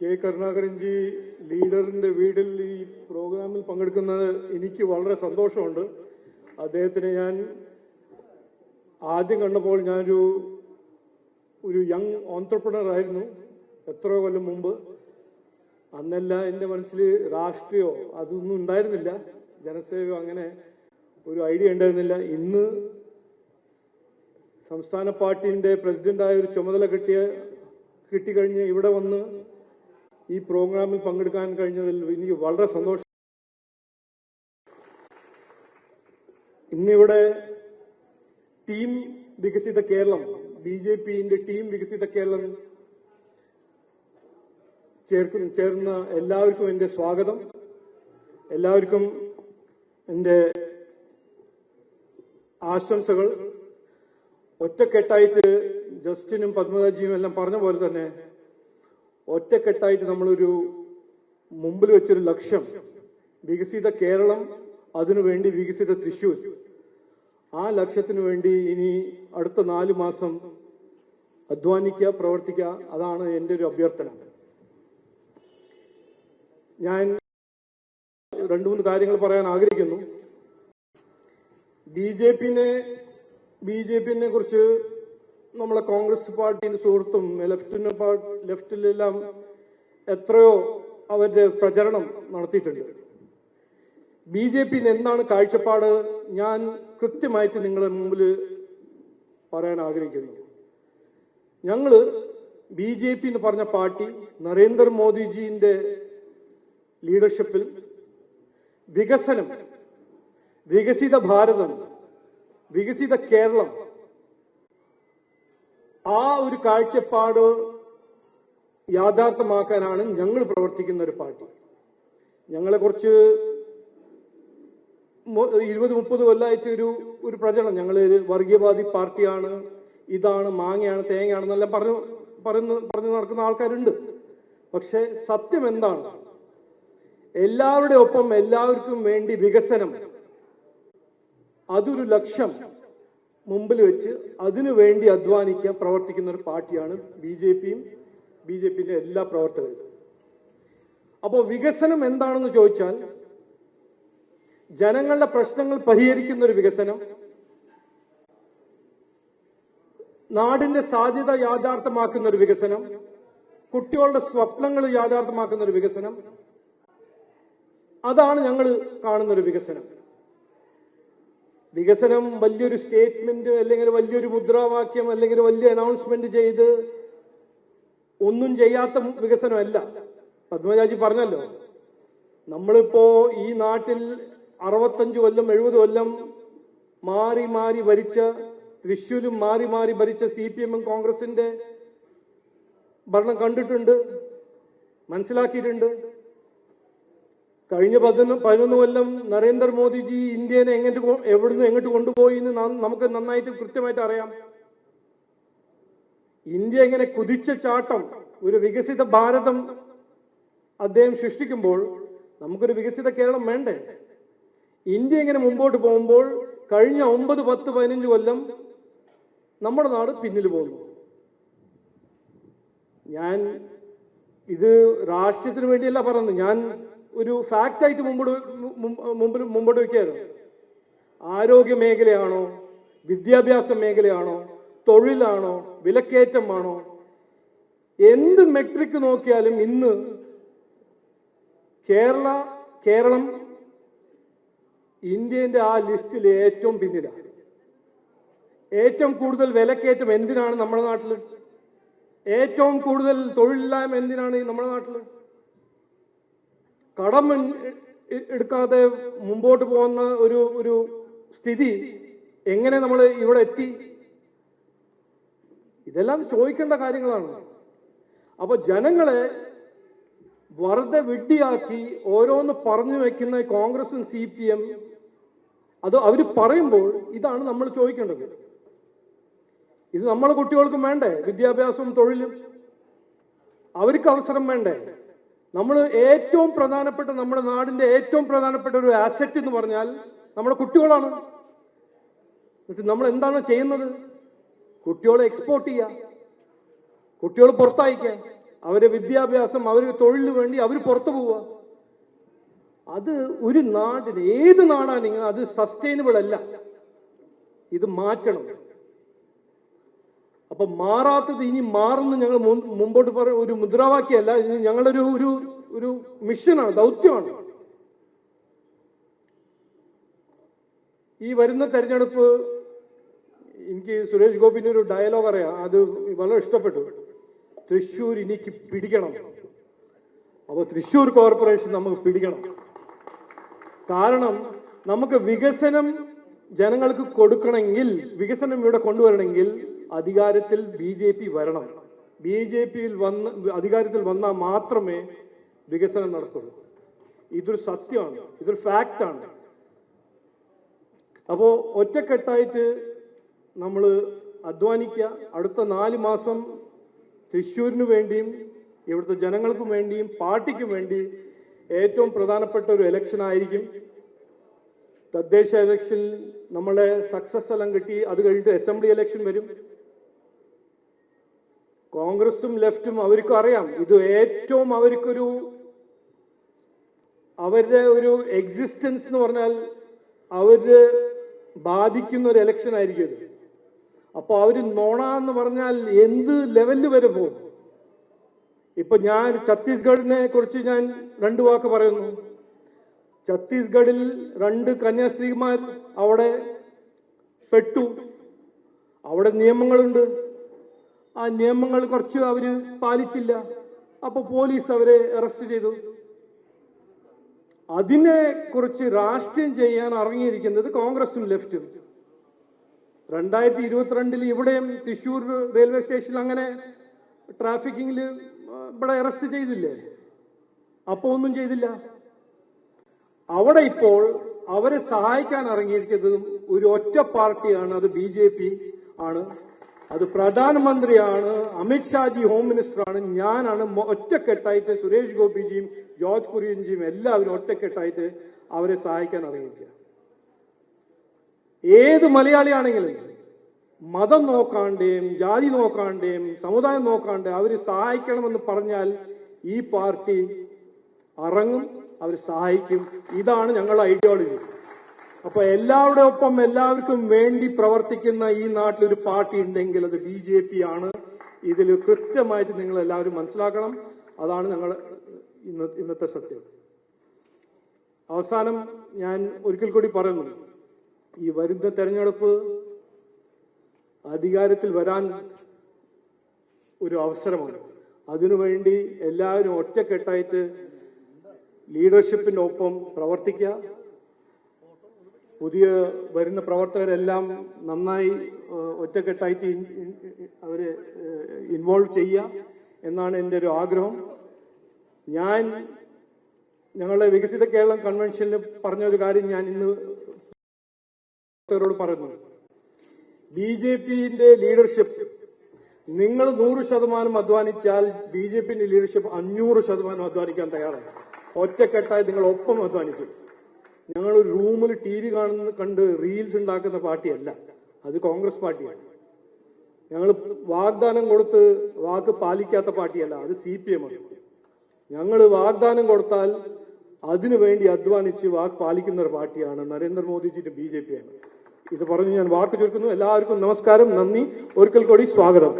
K കരുണാകരൻജി ലീഡറിന്റെ വീട്ടിൽ ഈ പ്രോഗ്രാമിൽ പങ്കെടുക്കുന്നത് എനിക്ക് വളരെ സന്തോഷമുണ്ട്. അദ്ദേഹത്തിനെ ഞാൻ ആദ്യം കണ്ടപ്പോൾ ഞാനൊരു യങ് ഓൺട്രപ്രണർ ആയിരുന്നു എത്രയോ കൊല്ലം മുമ്പ്. അന്നല്ല എൻ്റെ മനസ്സിൽ രാഷ്ട്രീയമോ അതൊന്നും ഉണ്ടായിരുന്നില്ല, ജനസേവയോ അങ്ങനെ ഒരു ഐഡിയ ഉണ്ടായിരുന്നില്ല. ഇന്ന് സംസ്ഥാന പാർട്ടിൻ്റെ പ്രസിഡന്റായ ഒരു ചുമതല കിട്ടിക്കഴിഞ്ഞ് ഇവിടെ വന്ന് ഈ പ്രോഗ്രാമിൽ പങ്കെടുക്കാൻ കഴിഞ്ഞതിൽ എനിക്ക് വളരെ സന്തോഷം. ഇന്നിവിടെ ടീം വികസിത കേരളം, BJPന്റെ ടീം വികസിത കേരളം ചേർന്ന എല്ലാവർക്കും എൻ്റെ സ്വാഗതം. എല്ലാവർക്കും എൻ്റെ ആശംസകൾ. ഒറ്റക്കെട്ടായിട്ട് ജസ്റ്റിനും പത്മരാജിയും എല്ലാം പറഞ്ഞ പോലെ തന്നെ ഒറ്റക്കെട്ടായിട്ട് നമ്മളൊരു മുമ്പിൽ വെച്ചൊരു ലക്ഷ്യം, വികസിത കേരളം, അതിനുവേണ്ടി വികസിത തൃശ്ശൂർ, ആ ലക്ഷ്യത്തിനു വേണ്ടി ഇനി അടുത്ത 4 മാസം അധ്വാനിക്കുക, പ്രവർത്തിക്കുക. അതാണ് എൻ്റെ ഒരു അഭ്യർത്ഥന. ഞാൻ 2-3 കാര്യങ്ങൾ പറയാൻ ആഗ്രഹിക്കുന്നു. ബിജെപിനെ കുറിച്ച് നമ്മളെ കോൺഗ്രസ് പാർട്ടിന്റെ സുഹൃത്തും ലെഫ്റ്റിലെല്ലാം എത്രയോ അവരുടെ പ്രചരണം നടത്തിയിട്ടുണ്ട്. BJPന് എന്താണ് കാഴ്ചപ്പാട് ഞാൻ കൃത്യമായിട്ട് നിങ്ങളുടെ മുമ്പിൽ പറയാൻ ആഗ്രഹിക്കുന്നു. ഞങ്ങള് BJP എന്ന് പറഞ്ഞ പാർട്ടി നരേന്ദ്രമോദിജിന്റെ ലീഡർഷിപ്പിൽ വികസനം, വികസിത ഭാരതം, വികസിത കേരളം, ആ ഒരു കാഴ്ചപ്പാട് യാഥാർത്ഥ്യമാക്കാനാണ് ഞങ്ങൾ പ്രവർത്തിക്കുന്ന ഒരു പാർട്ടി. ഞങ്ങളെ കുറിച്ച് 20-30 കൊല്ലമായിട്ട് ഒരു പ്രചരണം, ഞങ്ങൾ വർഗീയവാദി പാർട്ടിയാണ്, ഇതാണ്, മാങ്ങയാണ്, തേങ്ങയാണെന്നെല്ലാം പറഞ്ഞു നടക്കുന്ന ആൾക്കാരുണ്ട്. പക്ഷെ സത്യം എന്താണ്? എല്ലാവരുടെ ഒപ്പം എല്ലാവർക്കും വേണ്ടി വികസനം, അതൊരു ലക്ഷ്യം മുമ്പിൽ വെച്ച് അതിനു വേണ്ടി അധ്വാനിക്കാൻ പ്രവർത്തിക്കുന്ന ഒരു പാർട്ടിയാണ് BJPയും BJPന്റെ എല്ലാ പ്രവർത്തകരും. അപ്പോൾ വികസനം എന്താണെന്ന് ചോദിച്ചാൽ ജനങ്ങളുടെ പ്രശ്നങ്ങൾ പരിഹരിക്കുന്ന ഒരു വികസനം, നാടിന്റെ സാധ്യത യാഥാർത്ഥ്യമാക്കുന്ന ഒരു വികസനം, കുട്ടികളുടെ സ്വപ്നങ്ങൾ യാഥാർത്ഥ്യമാക്കുന്ന ഒരു വികസനം, അതാണ് ഞങ്ങൾ കാണുന്ന ഒരു വികസനം. വികസനം വലിയൊരു സ്റ്റേറ്റ്മെന്റ് അല്ലെങ്കിൽ വലിയൊരു മുദ്രാവാക്യം അല്ലെങ്കിൽ വലിയ അനൗൺസ്മെന്റ് ചെയ്ത് ഒന്നും ചെയ്യാത്ത വികസനമല്ല. പത്മരാജി പറഞ്ഞല്ലോ, നമ്മളിപ്പോ ഈ നാട്ടിൽ 65 കൊല്ലം 70 കൊല്ലം മാറി മാറി ഭരിച്ച, തൃശ്ശൂരും മാറി മാറി ഭരിച്ച CPM-ഉം കോൺഗ്രസിന്റെ ഭരണം കണ്ടിട്ടുണ്ട്, മനസ്സിലാക്കിയിട്ടുണ്ട്. കഴിഞ്ഞ 11 കൊല്ലം നരേന്ദ്രമോദിജി ഇന്ത്യനെ എവിടുന്ന് എങ്ങോട്ട് കൊണ്ടുപോയി എന്ന് നമുക്ക് നന്നായിട്ട് കൃത്യമായിട്ട് അറിയാം. ഇന്ത്യ എങ്ങനെ കുതിച്ച ചാട്ടം, ഒരു വികസിത ഭാരതം അദ്ദേഹം സൃഷ്ടിക്കുമ്പോൾ നമുക്കൊരു വികസിത കേരളം വേണ്ടേ? ഇന്ത്യ ഇങ്ങനെ മുമ്പോട്ട് പോകുമ്പോൾ കഴിഞ്ഞ 9, 10, 15 കൊല്ലം നമ്മുടെ നാട് പിന്നിൽ പോകുന്നു. ഞാൻ ഇത് രാഷ്ട്രീയത്തിന് വേണ്ടിയല്ല പറയുന്നത്, ഞാൻ ഒരു ഫാക്റ്റായിട്ട് മുമ്പോട്ട് വയ്ക്കുകയായിരുന്നു. ആരോഗ്യ മേഖലയാണോ, വിദ്യാഭ്യാസ മേഖലയാണോ, തൊഴിലാണോ, വിലക്കയറ്റമാണോ, എന്ത് മെട്രിക് നോക്കിയാലും ഇന്ന് കേരളം ഇന്ത്യന്റെ ആ ലിസ്റ്റിൽ ഏറ്റവും പിന്നിലാണ്. ഏറ്റവും കൂടുതൽ വിലക്കയറ്റം എന്തിനാണ് നമ്മുടെ നാട്ടിൽ? ഏറ്റവും കൂടുതൽ തൊഴിലില്ലായ്മ എന്തിനാണ് നമ്മുടെ നാട്ടിൽ? കടം എടുക്കാതെ മുമ്പോട്ട് പോകുന്ന ഒരു സ്ഥിതി എങ്ങനെ നമ്മൾ ഇവിടെ എത്തി? ഇതെല്ലാം ചോദിക്കേണ്ട കാര്യങ്ങളാണ്. അപ്പൊ ജനങ്ങളെ വെറുതെ വിഡ്ഢിയാക്കി ഓരോന്ന് പറഞ്ഞു വെക്കുന്ന കോൺഗ്രസും CPM, അത് അവർ പറയുമ്പോൾ ഇതാണ് നമ്മൾ ചോദിക്കേണ്ടത്. ഇത് നമ്മളെ കുട്ടികൾക്കും വേണ്ടേ? വിദ്യാഭ്യാസവും തൊഴിലും അവർക്ക് അവസരം വേണ്ടേ? നമ്മൾ ഏറ്റവും പ്രധാനപ്പെട്ട, നമ്മുടെ നാടിന്റെ ഏറ്റവും പ്രധാനപ്പെട്ട ഒരു ആസെറ്റ് എന്ന് പറഞ്ഞാൽ നമ്മുടെ കുട്ടികളാണ്. എന്നിട്ട് നമ്മൾ എന്താണ് ചെയ്യുന്നത്? കുട്ടികളെ എക്സ്പോർട്ട് ചെയ്യുക, കുട്ടികൾ പുറത്തയക്കുക. അവരെ വിദ്യാഭ്യാസം, അവർക്ക് തൊഴിലിന് വേണ്ടി അവർ പുറത്തു പോവുക. അത് ഒരു നാടിന്, ഏത് നാടാണെങ്കിൽ അത് സസ്റ്റൈനബിൾ അല്ല. ഇത് മാറ്റണം. അപ്പൊ മാറാത്തത് ഇനി മാറുന്നു ഞങ്ങൾ മുമ്പോട്ട് ഒരു മുദ്രാവാക്യമല്ല, ഇത് ഞങ്ങളുടെ ഒരു മിഷനാണ്, ദൗത്യമാണ്. ഈ വരുന്ന തെരഞ്ഞെടുപ്പ് എനിക്ക് സുരേഷ് ഗോപിന്റെ ഒരു ഡയലോഗ് അറിയാം, അത് വളരെ ഇഷ്ടപ്പെട്ടു. തൃശ്ശൂർ എനിക്ക് പിടിക്കണം. അപ്പൊ തൃശ്ശൂർ കോർപ്പറേഷൻ നമുക്ക് പിടിക്കണം. കാരണം നമുക്ക് വികസനം ജനങ്ങൾക്ക് കൊടുക്കണമെങ്കിൽ, വികസനം ഇവിടെ കൊണ്ടുവരണമെങ്കിൽ അധികാരത്തിൽ BJP വരണം. BJPയിൽ അധികാരത്തിൽ വന്നാൽ മാത്രമേ വികസനം നടക്കുള്ളൂ. ഇതൊരു സത്യമാണ്, ഇതൊരു ഫാക്റ്റാണ്. അപ്പോ ഒറ്റക്കെട്ടായിട്ട് നമ്മൾ അധ്വാനിക്കുക. അടുത്ത 4 മാസം തൃശ്ശൂരിന് വേണ്ടിയും ഇവിടുത്തെ ജനങ്ങൾക്കും വേണ്ടിയും പാർട്ടിക്കും വേണ്ടി ഏറ്റവും പ്രധാനപ്പെട്ട ഒരു ഇലക്ഷൻ ആയിരിക്കും. തദ്ദേശ ഇലക്ഷനിൽ നമ്മളെ സക്സസ് എല്ലാം കിട്ടി. അത് കഴിഞ്ഞിട്ട് അസംബ്ലി ഇലക്ഷൻ വരും. കോൺഗ്രസും ലെഫ്റ്റും അവർക്കും അറിയാം, ഇത് ഏറ്റവും അവരുടെ ഒരു എക്സിസ്റ്റൻസ് എന്ന് പറഞ്ഞാൽ അവര് ബാധിക്കുന്ന ഒരു ഇലക്ഷൻ ആയിരിക്കും ഇത്. അപ്പൊ അവര് നോണ എന്ന് പറഞ്ഞാൽ എന്ത് ലെവലിൽ വരെ പോകും. ഇപ്പൊ ഞാൻ ഛത്തീസ്ഗഡിനെ കുറിച്ച് ഞാൻ 2 വാക്ക് പറയുന്നു. ഛത്തീസ്ഗഡിൽ 2 കന്യാസ്ത്രീമാർ അവിടെ പെട്ടു. അവിടെ നിയമങ്ങളുണ്ട്. ആ നിയമങ്ങൾ കുറച്ച് അവര് പാലിച്ചില്ല. അപ്പൊ പോലീസ് അവരെ അറസ്റ്റ് ചെയ്തു. അതിനെ കുറിച്ച് രാഷ്ട്രീയം ചെയ്യാൻ ഇറങ്ങിയിരിക്കുന്നത് കോൺഗ്രസും ലെഫ്റ്റും. 2022 ഇവിടെയും തൃശ്ശൂർ റെയിൽവേ സ്റ്റേഷനിൽ അങ്ങനെ ട്രാഫിക്കിങ്ങിൽ ഇവിടെ അറസ്റ്റ് ചെയ്തില്ലേ? അപ്പോ ഒന്നും ചെയ്തില്ല. അവിടെ ഇപ്പോൾ അവരെ സഹായിക്കാൻ ഇറങ്ങിയിരിക്കുന്നതും ഒരു ഒറ്റ പാർട്ടിയാണ്, അത് BJP ആണ്. അത് പ്രധാനമന്ത്രിയാണ്, അമിത്ഷാജി ഹോം മിനിസ്റ്ററാണ്, ഞാനാണ്. ഒറ്റക്കെട്ടായിട്ട് സുരേഷ് ഗോപിജിയും ജോർജ് കുര്യൻജിയും എല്ലാവരും ഒറ്റക്കെട്ടായിട്ട് അവരെ സഹായിക്കാൻ ഇറങ്ങിയിരിക്കുക. ഏത് മലയാളിയാണെങ്കിലും മതം നോക്കാണ്ടേയും ജാതി നോക്കാണ്ടേയും സമുദായം നോക്കാണ്ട് അവർ സഹായിക്കണമെന്ന് പറഞ്ഞാൽ ഈ പാർട്ടി ഇറങ്ങും, അവർ സഹായിക്കും. ഇതാണ് ഞങ്ങളുടെ ഐഡിയോളജി. അപ്പൊ എല്ലാവരുടെ ഒപ്പം എല്ലാവർക്കും വേണ്ടി പ്രവർത്തിക്കുന്ന ഈ നാട്ടിലൊരു പാർട്ടി ഉണ്ടെങ്കിൽ അത് BJP ആണ്. ഇതിൽ കൃത്യമായിട്ട് നിങ്ങൾ എല്ലാവരും മനസ്സിലാക്കണം. അതാണ് ഞങ്ങൾ ഇന്നത്തെ സത്യം. അവസാനം ഞാൻ ഒരിക്കൽ കൂടി പറയുന്നു, ഈ വരുന്ന തെരഞ്ഞെടുപ്പ് അധികാരത്തിൽ വരാൻ ഒരു അവസരമാണ്. അതിനുവേണ്ടി എല്ലാവരും ഒറ്റക്കെട്ടായിട്ട് ലീഡർഷിപ്പിന്റെ ഒപ്പം പ്രവർത്തിക്കുക. പുതിയ വരുന്ന പ്രവർത്തകരെല്ലാം നന്നായി ഒറ്റക്കെട്ടായിട്ട് അവരെ ഇൻവോൾവ് ചെയ്യുക എന്നാണ് എൻ്റെ ഒരു ആഗ്രഹം. ഞാൻ ഞങ്ങളുടെ വികസിത കേരളം കൺവെൻഷനിൽ പറഞ്ഞ ഒരു കാര്യം ഞാൻ ഇന്ന് പറയുന്നു. BJPന്റെ ലീഡർഷിപ്പ് നിങ്ങൾ 100% അധ്വാനിച്ചാൽ BJPന്റെ ലീഡർഷിപ്പ് 500% അധ്വാനിക്കാൻ തയ്യാറാണ്. ഒറ്റക്കെട്ടായി നിങ്ങൾ ഒപ്പം അധ്വാനിക്കും. ഞങ്ങൾ റൂമിൽ TV കണ്ട് റീൽസ് ഉണ്ടാക്കുന്ന പാർട്ടിയല്ല, അത് കോൺഗ്രസ് പാർട്ടിയാണ്. ഞങ്ങൾ വാഗ്ദാനം കൊടുത്ത് വാക്ക് പാലിക്കാത്ത പാർട്ടിയല്ല, അത് CPM ആണ്. ഞങ്ങൾ വാഗ്ദാനം കൊടുത്താൽ അതിനുവേണ്ടി അധ്വാനിച്ച് വാക്ക് പാലിക്കുന്ന ഒരു പാർട്ടിയാണ് നരേന്ദ്രമോദിജിയുടെ BJP ആണ്. ഇത് പറഞ്ഞ് ഞാൻ വാക്ക് ചുരുക്കുന്നു. എല്ലാവർക്കും നമസ്കാരം, നന്ദി, ഒരിക്കൽ കൂടി സ്വാഗതം.